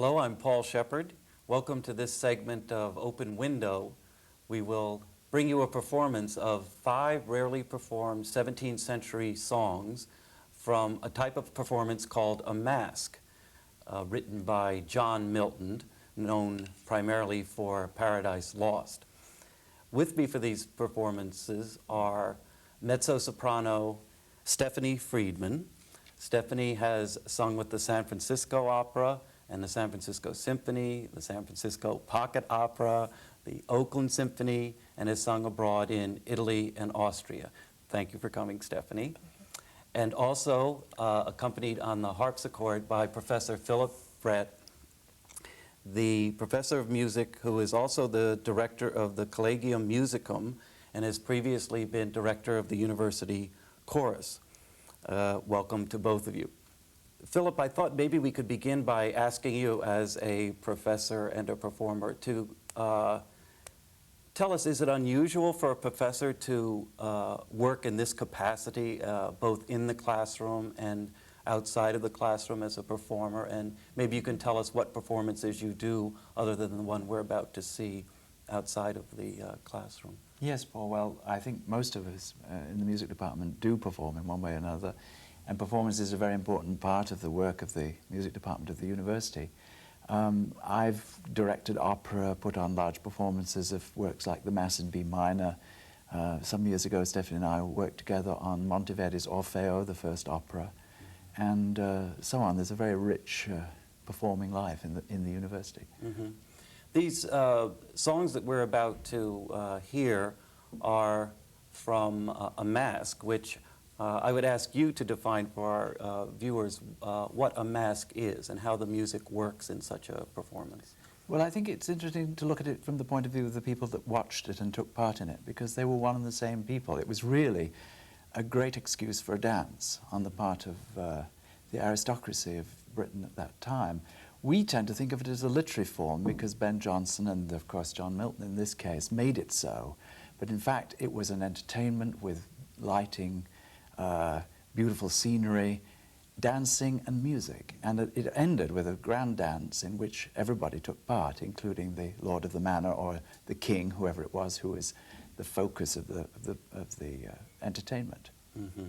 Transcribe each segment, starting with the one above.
Hello, I'm Paul Shepard. Welcome to this segment of Open Window. We will bring you a performance of 5 rarely performed 17th century songs from a type of performance called a masque, written by John Milton, known primarily for Paradise Lost. With me for these performances are mezzo-soprano Stephanie Friedman. Stephanie has sung with the San Francisco Opera and the San Francisco Symphony, the San Francisco Pocket Opera, the Oakland Symphony, and has sung abroad in Italy and Austria. Thank you for coming, Stephanie. And also accompanied on the harpsichord by Professor Philip Brett, the professor of music who is also the director of the Collegium Musicum and has previously been director of the university chorus. Welcome to both of you. Philip, I thought maybe we could begin by asking you as a professor and a performer to tell us, is it unusual for a professor to work in this capacity, both in the classroom and outside of the classroom as a performer? And maybe you can tell us what performances you do other than the one we're about to see outside of the classroom. Yes, Paul. Well, I think most of us in the music department do perform in one way or another. And performance is a very important part of the work of the music department of the university. I've directed opera, put on large performances of works like the Mass in B minor. Some years ago, Stephanie and I worked together on Monteverdi's Orfeo, the first opera, and so on. There's a very rich performing life in the university. Mm-hmm. These songs that we're about to hear are from a masque, which I would ask you to define for our viewers what a masque is and how the music works in such a performance. Well, I think it's interesting to look at it from the point of view of the people that watched it and took part in it, because they were one and the same people. It was really a great excuse for a dance on the part of the aristocracy of Britain at that time. We tend to think of it as a literary form because Ben Jonson and, of course, John Milton in this case made it so. But in fact, it was an entertainment with lighting, beautiful scenery, dancing and music. And it ended with a grand dance in which everybody took part, including the lord of the manor or the king, whoever it was, who was the focus of the entertainment. Mm-hmm.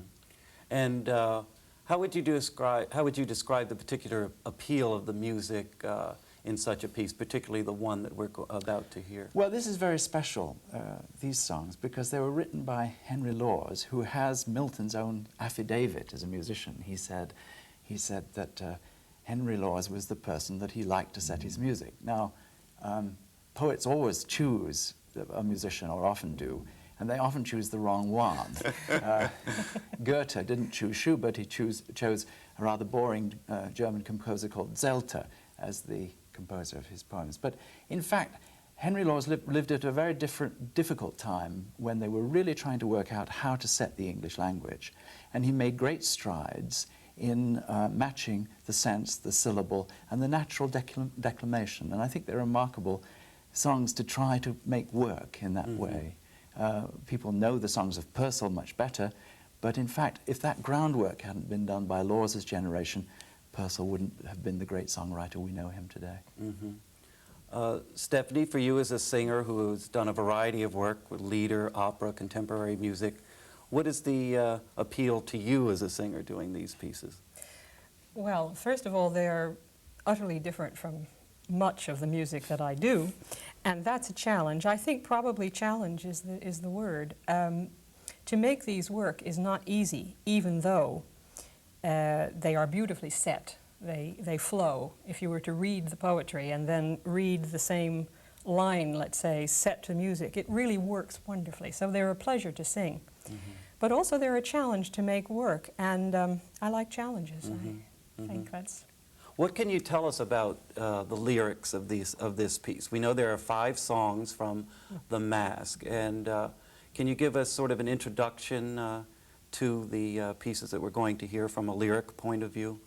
And how would you describe the particular appeal of the music in such a piece, particularly the one that we're about to hear? Well, this is very special, these songs, because they were written by Henry Lawes, who has Milton's own affidavit as a musician. He said that Henry Lawes was the person that he liked to set his music. Now, poets always choose a musician, or often do, and they often choose the wrong one. Goethe didn't choose Schubert, he chose a rather boring German composer called Zelter as the composer of his poems. But in fact, Henry Lawes lived at a very difficult time when they were really trying to work out how to set the English language. And he made great strides in matching the sense, the syllable, and the natural declamation. And I think they're remarkable songs to try to make work in that way. People know the songs of Purcell much better, but in fact, if that groundwork hadn't been done by Lawes's generation, Purcell wouldn't have been the great songwriter we know him today. Mm-hmm. Stephanie, for you as a singer who has done a variety of work with lieder, opera, contemporary music, what is the appeal to you as a singer doing these pieces? Well, first of all, they're utterly different from much of the music that I do, and that's a challenge. I think probably challenge is the word. To make these work is not easy, even though they are beautifully set. They flow. If you were to read the poetry and then read the same line, let's say, set to music, it really works wonderfully. So they're a pleasure to sing. Mm-hmm. But also they're a challenge to make work, and I like challenges. Mm-hmm. I think that's... What can you tell us about the lyrics of this piece? We know there are 5 songs from the Masque, and can you give us sort of an introduction to the pieces that we're going to hear from a lyric point of view?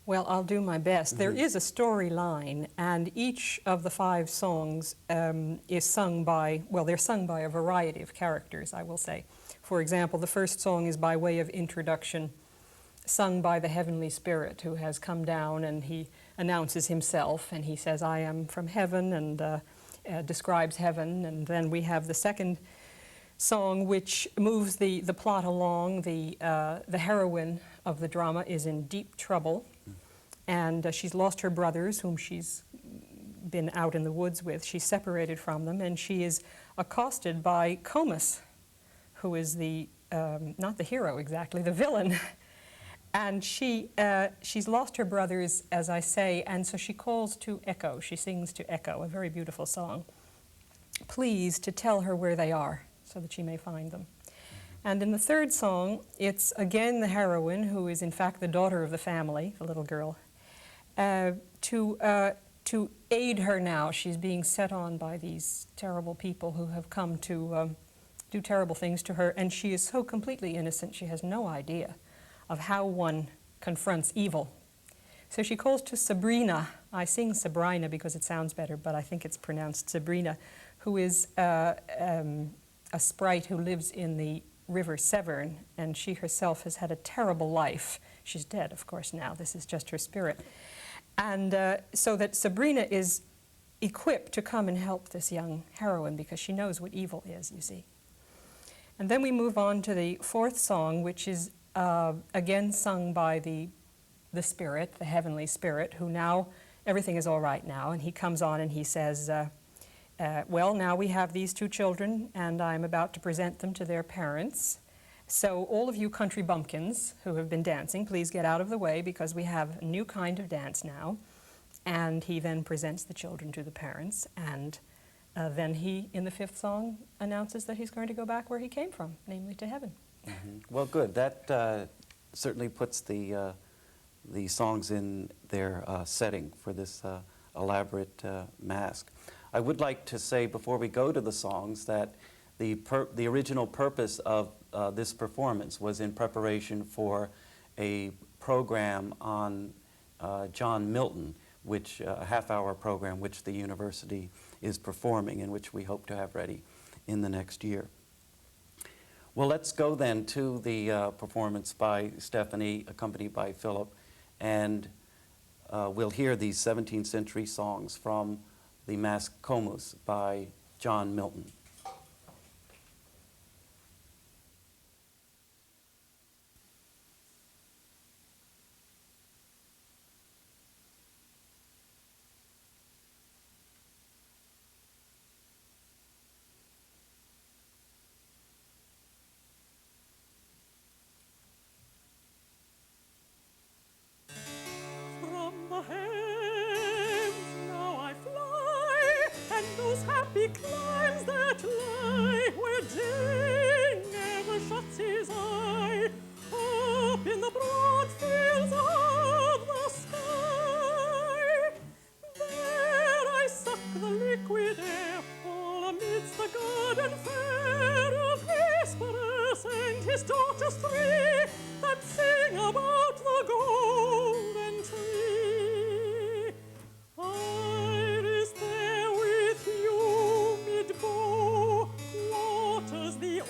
Well, I'll do my best. There is a storyline, and each of the 5 songs is sung by, well, they're sung by a variety of characters, I will say. For example, the first song is by way of introduction, sung by the heavenly spirit who has come down, and he announces himself, and he says, I am from heaven, and describes heaven. And then we have the second song, which moves the plot along. The heroine of the drama is in deep trouble, and she's lost her brothers, whom she's been out in the woods with. She's separated from them, and she is accosted by Comus, who is not the hero exactly, the villain. And she's lost her brothers, as I say, and so she calls to Echo. She sings to Echo, a very beautiful song, please to tell her where they are so that she may find them. And in the third song, it's again the heroine, who is in fact the daughter of the family, the little girl, to aid her now. She's being set on by these terrible people who have come to do terrible things to her, and she is so completely innocent, she has no idea of how one confronts evil. So she calls to Sabrina. I sing Sabrina because it sounds better, but I think it's pronounced Sabrina, who is a sprite who lives in the river Severn, and she herself has had a terrible life. She's dead, of course, now. This is just her spirit. And so that Sabrina is equipped to come and help this young heroine because she knows what evil is, you see. And then we move on to the fourth song, which is again sung by the spirit, the heavenly spirit, who now, everything is all right now, and he comes on and he says, well, now we have these two children, and I'm about to present them to their parents. So all of you country bumpkins who have been dancing, please get out of the way because we have a new kind of dance now. And he then presents the children to the parents, and then he, in the fifth song, announces that he's going to go back where he came from, namely to heaven. Mm-hmm. Well, good. That certainly puts the songs in their setting for this elaborate masque. I would like to say before we go to the songs that the original purpose of this performance was in preparation for a program on John Milton, which a half-hour program which the university is performing and which we hope to have ready in the next year. Well, let's go then to the performance by Stephanie, accompanied by Philip, and we'll hear these 17th century songs from the Masque Comus by John Milton. Climes that lie where day never shuts his eye, up in the broad fields of the sky. There I suck the liquid air, all amidst the garden fair of Hesperus and his daughters three, that sing about the golden tree. Iris there with humid bow waters the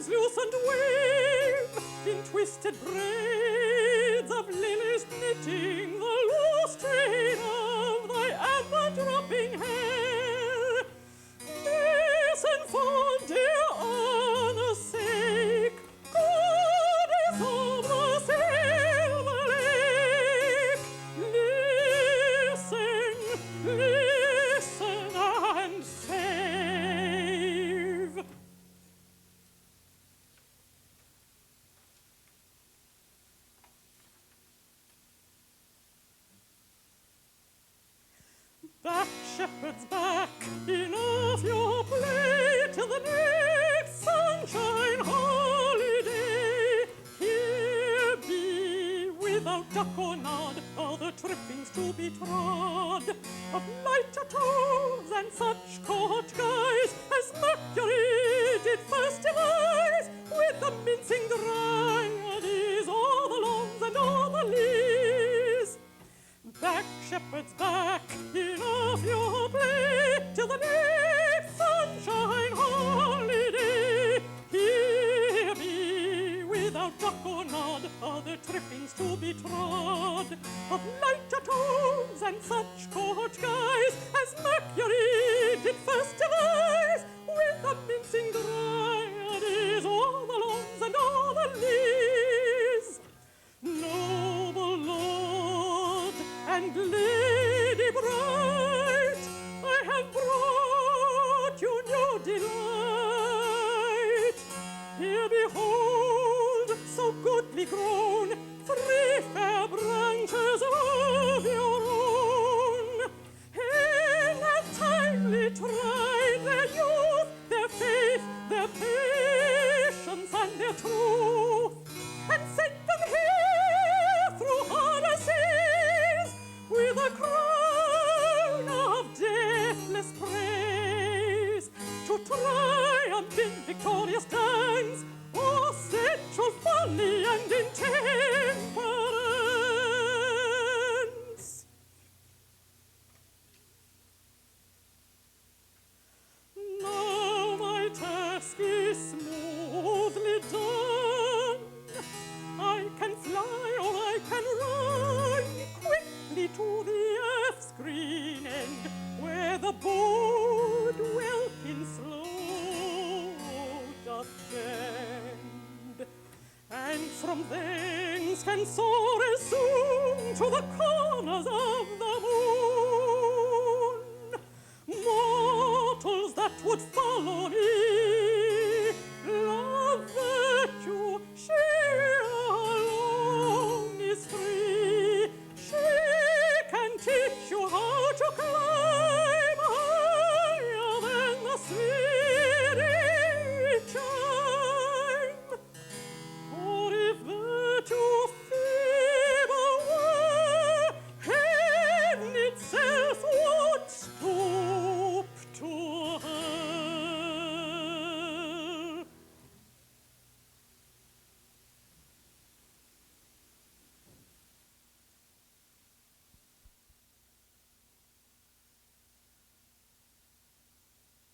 hands loosened wave in twisted braids of lilies knitting the loose train of thy ever-dropping hair. Listen for dear honor's sake, goddess of the silver lake. Listen, listen and save. Back, shepherds, back, enough your play till the next sunshine holiday. Here be, without duck or nod, other trippings to be trod, of lighter tones and such court guise as Mercury did first devise, with the mincing dryads, all the lawns and all the lees. Back, shepherds, back, enough your play till the next sunshine holiday. Here be, without duck or nod, other trippings to be trod, of lighter tones and such court guise as Mercury did first devise, with the mincing dryads, all the lawns and all the lees. Noble lord and lady bright, I have brought you new delight. Here behold, so goodly grown, 3 fair branches of your own. In that timely tried their youth, their faith, their patience, and their truth, and sent them here through harder seas with a crown of deathless praise, to triumph in victorious times o'er sensual folly and intemperance. Now my task is smoothly done. I can fly or I can run quickly to the earth's green end, where the bold welkin slow doth bend, and from thence can soar as soon to the corners of the moon. Mortals that would follow me